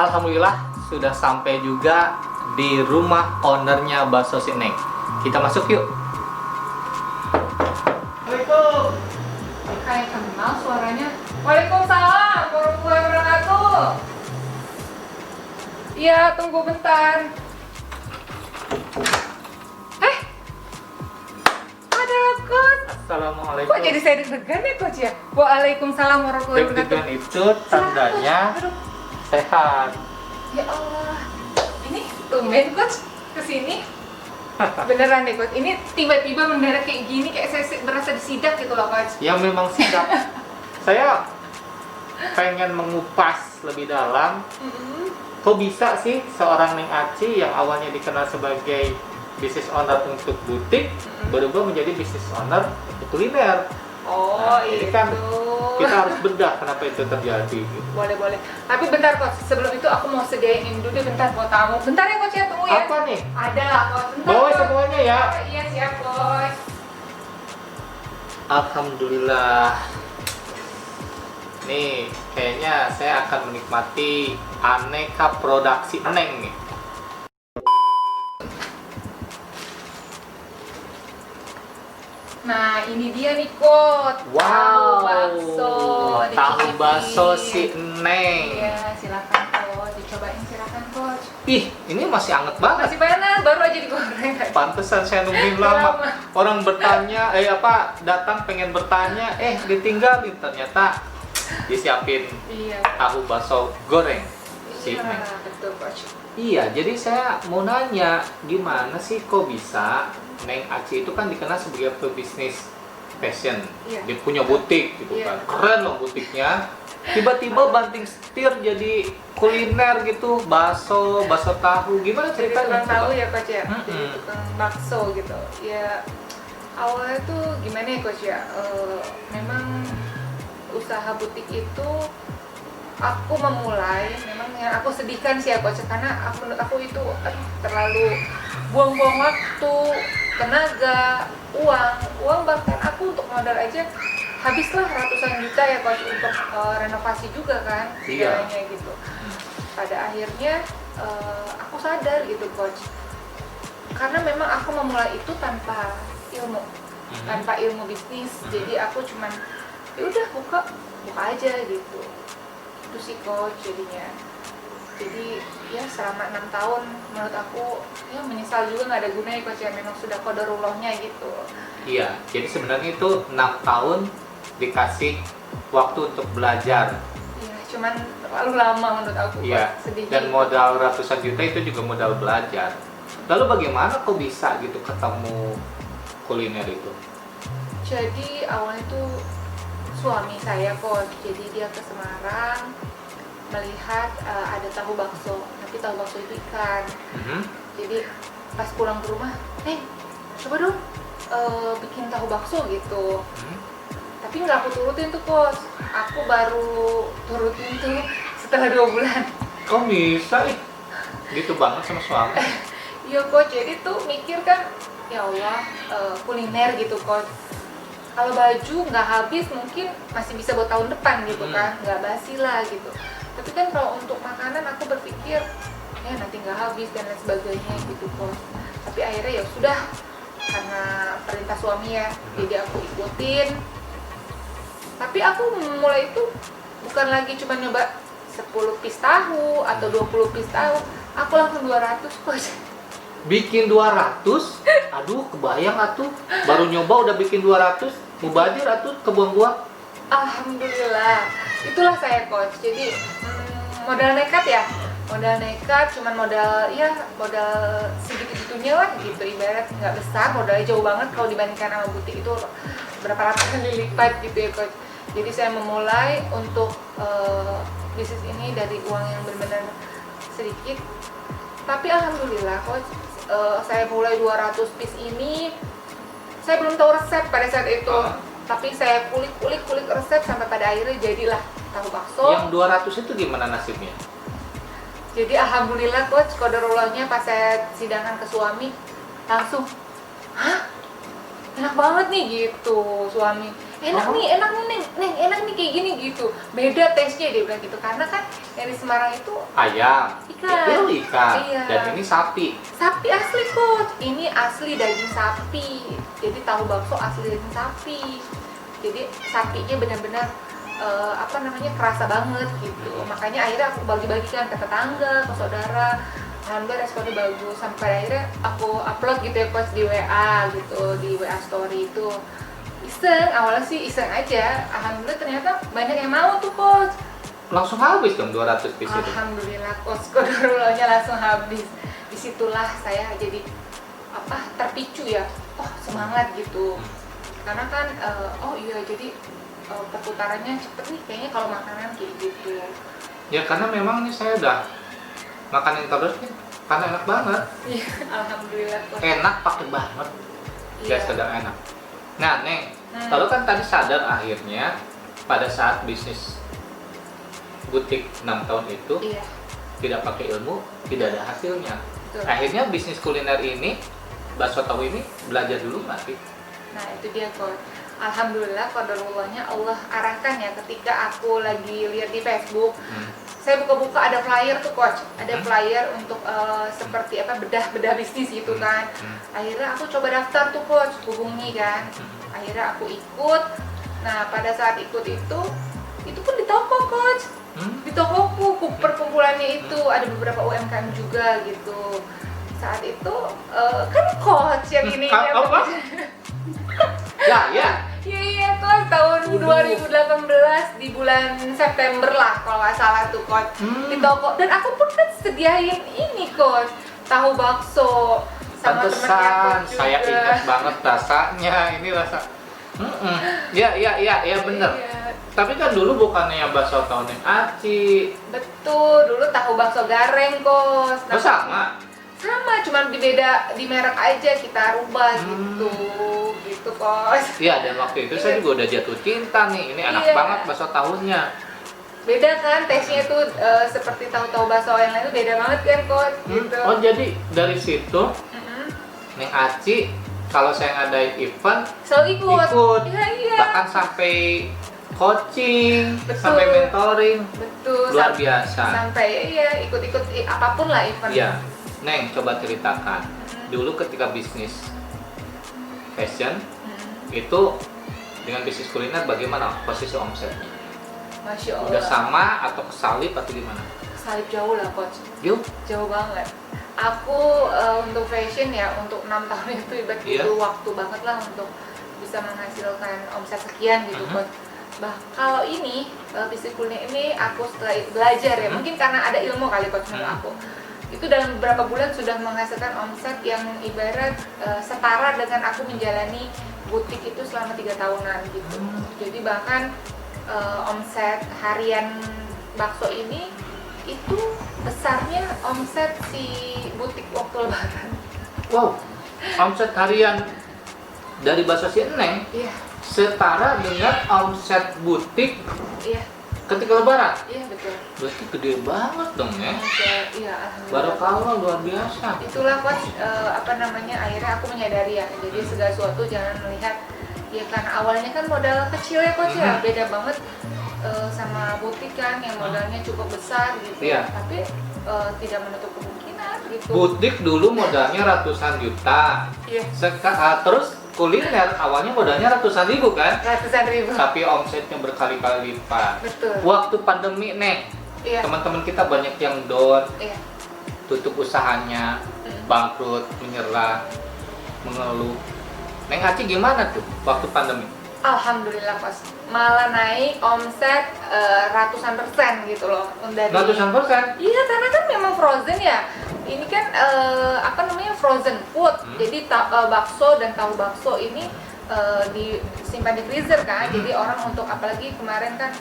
Alhamdulillah sudah sampai juga di rumah ownernya bakso si Neng. Kita masuk yuk. Assalamualaikum. Kayak kenal suaranya. Waalaikumsalam warahmatullahi wabarakatuh. Iya, tunggu bentar. Ada Coach. Assalamualaikum. Kok jadi saya deg-degan ya Coach ya? Waalaikumsalam warahmatullahi wabarakatuh. Deg-degan itu tandanya Aduh. sehat. Ya Allah. Ini tumben Coach kesini. Beneran deh Coach. Ini tiba-tiba mendadak kayak gini, kayak saya berasa disidak gitu loh Coach. Ya memang siap. Saya pengen mengupas lebih dalam. Kok bisa sih seorang Neng Aci yang awalnya dikenal sebagai business owner untuk butik berubah menjadi business owner untuk kuliner? Oh, Nah, itu. ini kan kita harus bedah kenapa itu terjadi. Gitu. Boleh. Tapi bentar Coach, sebelum itu aku mau sediain ini dulu deh bentar buat tamu. Bentar ya Coach ya, tunggu ya. Apa nih? Ada lah Coach, bentar. Bawa Coach. semuanya ya. Iya siap Coach. Alhamdulillah. Nih, kayaknya saya akan menikmati aneka produksi Neng nih. Nah ini dia nih Coach. Wow, Tahu bakso. tahu dicicipin. bakso si Neng. Iya silakan Coach, dicobain silakan Coach. Ih, ini masih anget banget. Masih panas, baru aja digoreng. Pantesan saya nungguin lama. Orang bertanya, datang pengen bertanya, ditinggalin, ternyata disiapin Iya. tahu bakso goreng si Iya, Neng. betul Coach. Iya, jadi saya mau nanya, gimana sih kok bisa Neng Aci itu kan dikenal sebagai pebisnis fashion, Iya. dia punya butik gitu Iya. kan, keren loh butiknya. Tiba-tiba banting setir jadi kuliner gitu, bakso tahu, gimana Jadi ceritanya? tukang tahu coba? ya Coach ya, Mm-mm. jadi tukang bakso gitu. Ya awalnya tuh gimana ya Coach ya, memang usaha butik itu aku memulai, memang yang aku sedihkan sih ya Coach, karena menurut aku itu terlalu buang-buang waktu, tenaga, uang bahkan aku untuk modal aja habislah ratusan juta ya Coach untuk renovasi juga kan Iya. segalanya gitu. Pada akhirnya aku sadar gitu Coach, karena memang aku memulai itu tanpa ilmu, tanpa ilmu bisnis. Jadi aku cuman ya udah buka aja gitu. Itu sih Coach jadinya. Jadi ya selama 6 tahun menurut aku ya menyesal juga nggak ada gunanya Coach ya, memang sudah qadarullohnya gitu. Iya, jadi sebenarnya itu 6 tahun dikasih waktu untuk belajar. Ya cuman terlalu lama menurut aku. Iya, Coach. Sedih. dan modal ratusan juta itu juga modal belajar. Lalu bagaimana kok bisa gitu ketemu kuliner itu? Jadi awalnya tuh suami saya Coach, jadi dia ke Semarang melihat ada tahu bakso, tapi tahu bakso itu ikan. Jadi pas pulang ke rumah, coba dong bikin tahu bakso gitu. Tapi nggak aku turutin tuh Coach, aku baru turutin tuh setelah 2 bulan. Kok bisa ih? Gitu banget sama suami? Iya Coach, jadi tuh mikir kan, ya Allah kuliner gitu Coach. Kalau baju nggak habis mungkin masih bisa buat tahun depan gitu kan, nggak basi lah gitu. Tapi kan kalau untuk makanan aku berpikir ya nanti nggak habis dan lain sebagainya gitu Coach. Tapi akhirnya ya sudah, karena perintah suami ya, jadi aku ikutin. Tapi aku mulai itu bukan lagi cuma nyoba 10 piece tahu atau 20 piece tahu, aku langsung 200 Coach. Bikin 200? Aduh, kebayang atuh. Baru nyoba udah bikin 200, mubazir atuh, kebuang-buang. Alhamdulillah, itulah saya Coach. Jadi modal nekat ya, cuman modal segitu-gitunya lah gitu. Ibarat nggak besar, modalnya jauh banget kalau dibandingkan sama butik itu berapa ratus kali lipat gitu ya Coach. Jadi saya memulai untuk bisnis ini dari uang yang benar-benar sedikit. Tapi alhamdulillah Coach, saya mulai 200 piece ini, saya belum tahu resep pada saat itu. Tapi saya kulik resep sampai pada akhirnya jadilah tahu bakso. Yang 200 itu gimana nasibnya? Jadi alhamdulillah Coach, qadarullahnya pas saya sidangkan ke suami langsung, hah? Enak banget nih gitu suami. enak Oh. nih Neng, enak nih kayak gini gitu. Beda taste-nya dia bilang gitu, karena kan yang di Semarang itu Ayam, Ikan. itu ikan, Iya. dan ini sapi. sapi asli coach, ini asli daging sapi, jadi tahu bakso asli daging sapi, jadi sapinya benar-benar kerasa banget gitu. Makanya akhirnya aku bagi-bagikan ke tetangga, ke saudara. Alhamdulillah responnya bagus, sampai akhirnya aku upload gitu ya coach di WA gitu, di WA story itu. Iseng, awalnya sih iseng aja. Alhamdulillah ternyata banyak yang mau tuh coach. Langsung habis dong 200 piece itu. Alhamdulillah coach, kodarulahnya langsung habis. Disitulah saya jadi terpicu ya, semangat gitu. Karena kan oh iya, jadi perputarannya cepet nih kayaknya kalau makanan kayak gitu. Ya karena memang ini saya udah makanin terus nih, karena enak banget. Iya, alhamdulillah coach. Enak pakai banget. Ya sedang enak. Nah, Neng, kalau kan tadi sadar akhirnya pada saat bisnis butik 6 tahun itu Iya, tidak pakai ilmu, tidak ada hasilnya. betul. Akhirnya bisnis kuliner ini, bakso tahu ini belajar dulu nggak sih? Nah itu dia coach. Alhamdulillah qadarullahnya Allah arahkan ya, ketika aku lagi lihat di Facebook, saya buka-buka ada flyer tuh coach, ada flyer untuk seperti bedah bisnis gitu kan. Akhirnya aku coba daftar tuh coach, hubungi kan. Akhirnya aku ikut. Nah pada saat ikut itu pun di toko coach, di tokoku perkumpulannya itu ada beberapa UMKM juga gitu. Saat itu kan coach yang ini Apa? Ya. Iya coach, tahun 2018 di bulan September lah kalau nggak salah tuh coach, di toko. Dan aku pun kan sediain ini coach, tahu bakso sama temennya Pantesan, coach saya juga. ingat banget rasanya. Ini rasa. Ya bener. Iya, Tapi kan dulu bukannya yang bakso tahu Neng Aci. betul, dulu tahu bakso gareng coach. Oh sama? Sama, cuman di merek aja kita rubah gitu coach. Iya, dan waktu itu saya juga udah jatuh cinta nih. Ini enak Iya. banget bakso tahunya. Beda kan taste-nya tuh seperti tahu-tahu bakso yang lain tuh beda banget kan coach gitu. Oh jadi dari situ Mm-mm. Neng Aci kalau saya ngadain event Selalu ikut. ikut, Iya. bahkan sampai coaching, Betul. sampai mentoring, Betul. luar biasa. Sampai ikut-ikut apapun lah event. Iya, Neng coba ceritakan. Dulu ketika bisnis fashion itu dengan bisnis kuliner bagaimana posisi omsetnya? Masya Allah. Udah sama atau kesalip atau gimana? Salib jauh lah coach. Yuk, Jauh banget. Aku untuk fashion ya, untuk 6 tahun itu Iya. butuh waktu banget lah untuk bisa menghasilkan omset sekian gitu coach. Kalau ini bisnis kuliner ini aku setelah belajar ya, mungkin karena ada ilmu kali coach menurut aku. Itu dalam beberapa bulan sudah menghasilkan omset yang ibarat setara dengan aku menjalani butik itu selama 3 tahunan gitu. Jadi bahkan omset harian bakso ini itu besarnya omset si butik waktu lebaran. wow, omset harian dari bakso si Neng Iya, setara dengan omset butik iya, ketika lebaran. iya betul. Berarti gede banget dong ya. Iya, alhamdulillah. Barokahnya luar biasa. Itulah coach, akhirnya aku menyadari ya, jadi segala sesuatu jangan melihat ya, karena awalnya kan modal kecil ya coach ya, beda banget sama butik kan yang modalnya cukup besar gitu. Iya. Tapi tidak menutup kemungkinan gitu. Butik dulu modalnya ratusan juta. Iya. Terus kuliner awalnya modalnya ratusan ribu kan? Ratusan ribu. Tapi omsetnya berkali-kali lipat. Betul. Waktu pandemi nih, Iya. teman-teman kita banyak yang down, Iya. tutup usahanya, bangkrut, menyerah, mengeluh. Neng Aci gimana tuh waktu pandemi? Alhamdulillah coach, malah naik omset ratusan persen gitu loh. Dari Ratusan persen? Iya, karena kan memang frozen ya. Ini kan frozen food. Jadi bakso dan tahu bakso ini disimpan di freezer kan. Jadi orang untuk, apalagi kemarin kan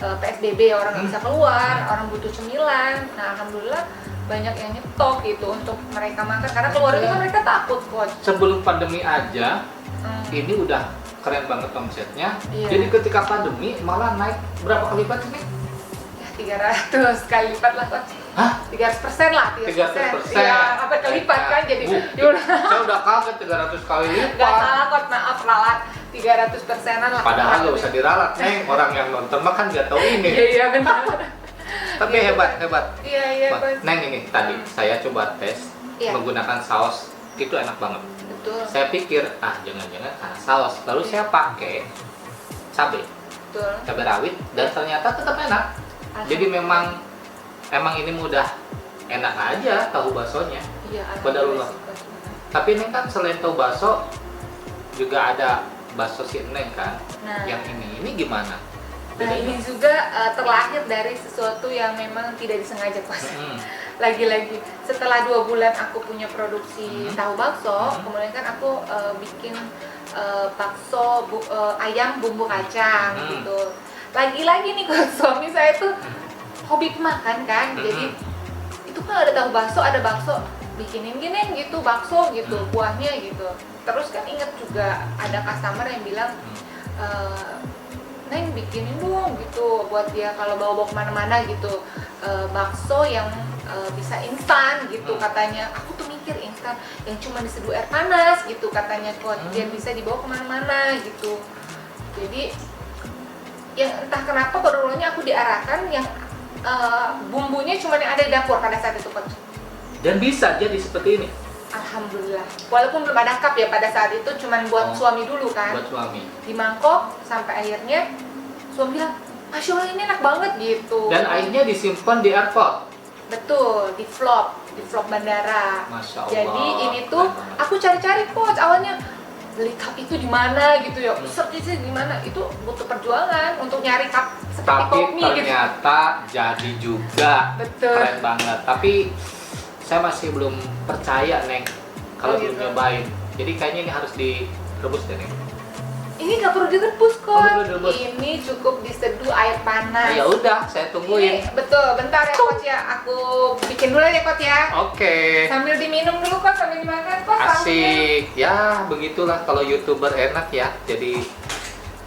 PSBB, orang nggak bisa keluar, orang butuh cemilan. Nah alhamdulillah banyak yang nyetok gitu untuk mereka makan, karena keluar itu kan mereka takut coach. Sebelum pandemi aja, ini udah keren banget omsetnya. Iya. Jadi ketika pandemi malah naik berapa kali lipat sih? Ya 300 kali lipat lah coach. Hah? 300% lah, 300%. Iya, apa kelipat kan jadi. Saya udah kaget 300 kali lipat. Gak salah coach, maaf ralat. 300%-an lah. Padahal nggak usah diralat, Neng. Orang yang nonton mah kan nggak tahu ini. Iya benar. Tapi hebat. Iya Wah, Coach. Neng ini tadi saya coba tes Iya. menggunakan saus, itu enak banget. Betul. Saya pikir jangan-jangan karena saus. Lalu saya pakai cabai rawit dan ternyata tetap enak. Jadi memang ini mudah, enak aja tahu baksonya. Iya. Qadarullah. alhamdulillah sih, Coach. Tapi Neng kan selain tahu bakso juga ada bakso si Neng kan. Nah. Yang ini gimana? Nah ini juga terlahir dari sesuatu yang memang tidak disengaja Coach. Lagi-lagi setelah 2 bulan aku punya produksi tahu bakso, kemudian kan aku bikin bakso ayam bumbu kacang gitu. Lagi-lagi nih Coach, suami saya tuh hobi makan kan, jadi itu kan ada tahu bakso, ada bakso bikinin gini gitu bakso gitu kuahnya gitu. Terus kan inget juga ada customer yang bilang Neng bikinin dong gitu buat dia kalau bawa kemana-mana gitu, bakso yang bisa instan gitu katanya. Aku tuh mikir instan yang cuma diseduh air panas gitu katanya Coach, biar bisa dibawa kemana-mana gitu. Jadi yang entah kenapa kodolnya aku diarahkan yang bumbunya cuma yang ada di dapur pada saat itu Coach. Dan bisa jadi seperti ini. Alhamdulillah. Walaupun belum ada cup ya pada saat itu, cuman buat suami dulu kan. Buat suami. Di mangkok sampai akhirnya suami bilang, Masya Allah ini enak banget gitu. Dan airnya disimpan di airport. Betul, di vlog bandara. Masya Allah. Jadi ini tuh aku cari-cari Coach awalnya beli cup itu di mana gitu ya. Search di mana itu butuh perjuangan untuk nyari cup seperti Tapi Pop Mie gitu. ternyata jadi juga. Betul. Keren banget. Tapi saya masih belum percaya Neng kalau belum gitu. nyobain. Jadi kayaknya ini harus direbus deh Neng. Ini nggak perlu direbus Oh, Coach. perlu direbus. Ini cukup diseduh air panas. Ya udah, saya tungguin. Ini, betul, bentar ya Coach ya. Aku bikin dulu ya Coach ya. Oke. Sambil diminum dulu Coach, sambil dimakan Coach. Asik. Ya, begitulah kalau YouTuber enak ya. Jadi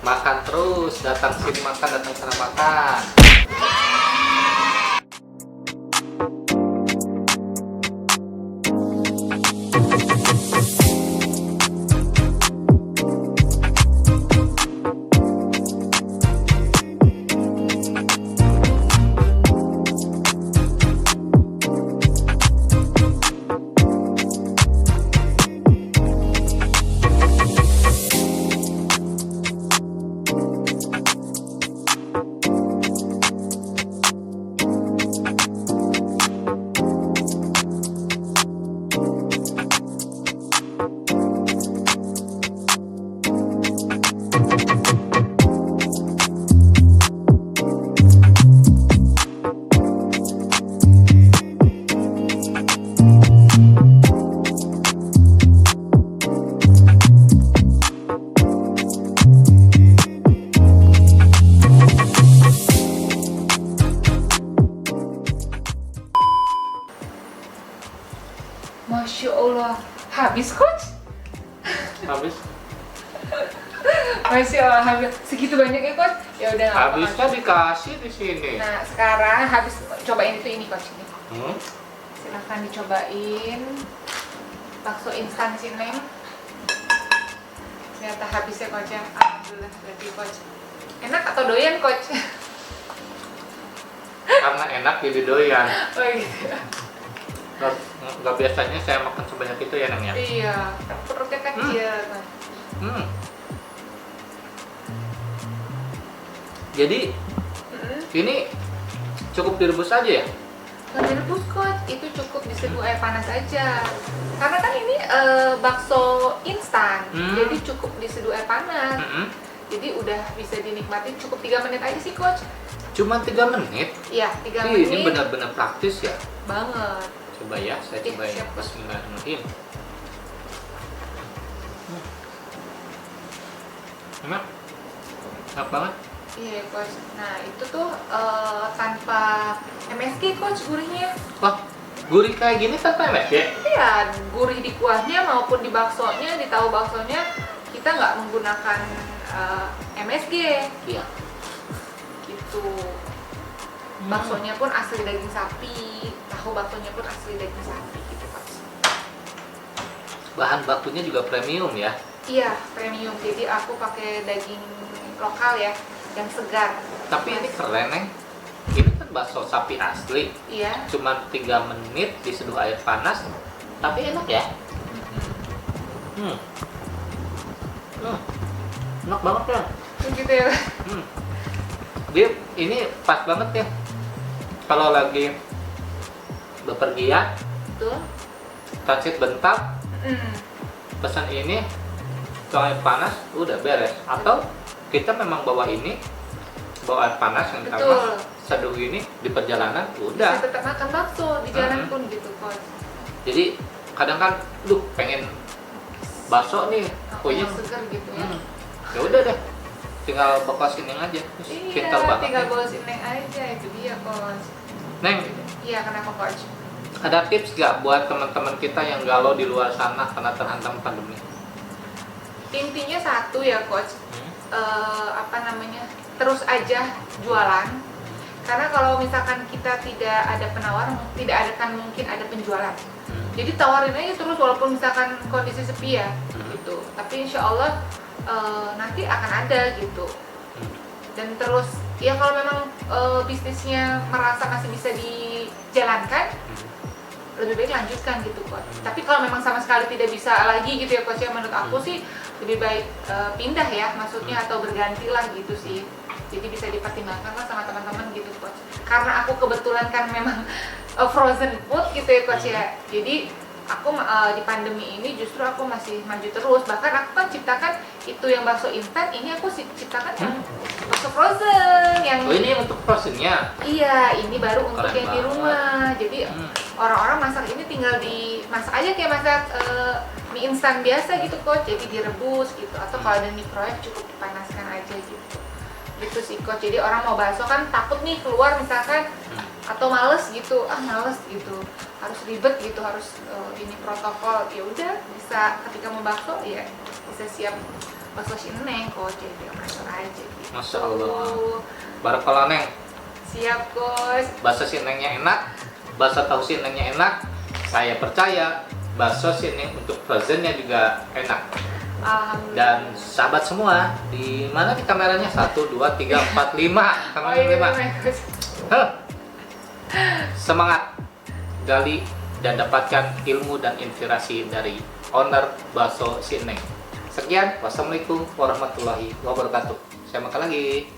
makan terus, datang sini makan, datang sana makan. Masya Allah, habis Coach? Habis. Masya Allah, habis segitu banyak ya Coach? Ya udah nggak apa-apa. Habisnya dikasih di sini. Nah sekarang habis cobain itu ini Coach ini. Hmm? Silahkan dicobain bakso instan si Neng. Ternyata habis ya Coach ya. Alhamdulillah berarti Coach. Enak atau doyan Coach? Karena enak jadi doyan. Oh gitu. Nggak biasanya saya makan sebanyak itu ya Neng ya. Iya, perutnya kecil. Hmm. Jadi ini cukup direbus aja ya? Nggak direbus Coach, itu cukup diseduh air panas aja. Karena kan ini bakso instan, jadi cukup diseduh air panas. Jadi udah bisa dinikmatin cukup 3 menit aja sih Coach. Cuma 3 menit? Iya, 3 Ih, menit. ini benar-benar praktis ya. Banget. Coba ya, saya Iya, cobain. siap, Coach. Bismillahirrahmanirrahim. Enak banget. Iya Coach. Nah itu tuh tanpa MSG Coach gurihnya. Wah, gurih kayak gini tanpa MSG? Iya, gurih di kuahnya maupun di baksonya, di tahu baksonya kita nggak menggunakan MSG. Iya. Gitu. Baksonya pun asli daging sapi, tahu baksonya pun asli daging sapi gitu Coach. Bahan bakunya juga premium ya. Iya, premium. Jadi aku pakai daging lokal ya, yang segar. Tapi ini keren, Neng. Ini kan bakso sapi asli. Iya. Cuma 3 menit diseduh air panas, tapi enak ya. Hmm. Hmm. Enak banget ya. Gitu ya. Hmm. Dia ini pas banget ya. Kalau lagi bepergian, Betul. transit bentar, Mm. pesan ini, tuang air panas, udah beres. Atau kita memang bawa ini, bawa air panas yang Betul. sama, seduh ini di perjalanan, Bisa udah. tetap makan bakso di jalan Mm-mm. pun gitu, Coach. Jadi kadang kan, pengen bakso nih, Aku yang puyeng. segar gitu ya. Ya udah deh, tinggal bekas ini aja. Terus Iya, pintar banget. tinggal nih. bawa Neng aja, itu dia, Coach. Neng, Iya, kenapa, Coach? ada tips gak buat teman-teman kita yang galau di luar sana karena terhantam pandemi? Intinya satu ya, Coach. Terus aja jualan. Karena kalau misalkan kita tidak ada penawar, tidak akan mungkin ada penjualan. Jadi tawarin aja terus walaupun misalkan kondisi sepi ya, gitu. Tapi insya Allah nanti akan ada gitu. Dan terus ya kalau memang bisnisnya merasa masih bisa dijalankan, lebih baik lanjutkan gitu, Coach. Tapi kalau memang sama sekali tidak bisa lagi gitu ya, Coach, ya menurut aku sih lebih baik pindah ya, maksudnya atau bergantilah gitu sih. Jadi bisa dipertimbangkan lah sama teman-teman gitu, Coach. Karena aku kebetulan kan memang frozen food gitu ya, Coach ya. Jadi aku di pandemi ini justru aku masih maju terus. Bahkan aku kan ciptakan itu yang bakso instan, ini aku ciptakan yang bakso frozen yang Oh, ini untuk frozennya. iya, ini baru untuk Keren yang di banget. rumah. Jadi orang-orang masak ini tinggal dimasak aja kayak masak mie instan biasa gitu, Coach. Jadi direbus gitu. Atau kalau ada microwave cukup dipanaskan aja gitu. Gitu sih, Coach. Jadi orang mau bakso kan takut nih keluar misalkan atau males gitu, males gitu, harus ribet gitu, harus ini protokol. Ya udah, bisa ketika mau bakso ya bisa siap bakso Neng, Coach. Jadi bakso aja gitu. Masya Allah. Barakallah, Neng. Siap, Coach. Bakso sinengnya enak, bakso tahu sinengnya enak. Saya percaya bakso sineng untuk frozennya juga enak. Alhamdulillah. Dan sahabat semua, di mana di kameranya? 1, 2, 3, 4, 5. Kamera 5. Coach. Huh. Semangat gali dan dapatkan ilmu dan inspirasi dari owner bakso Sineng. Sekian, wassalamualaikum warahmatullahi wabarakatuh. Saya makan lagi.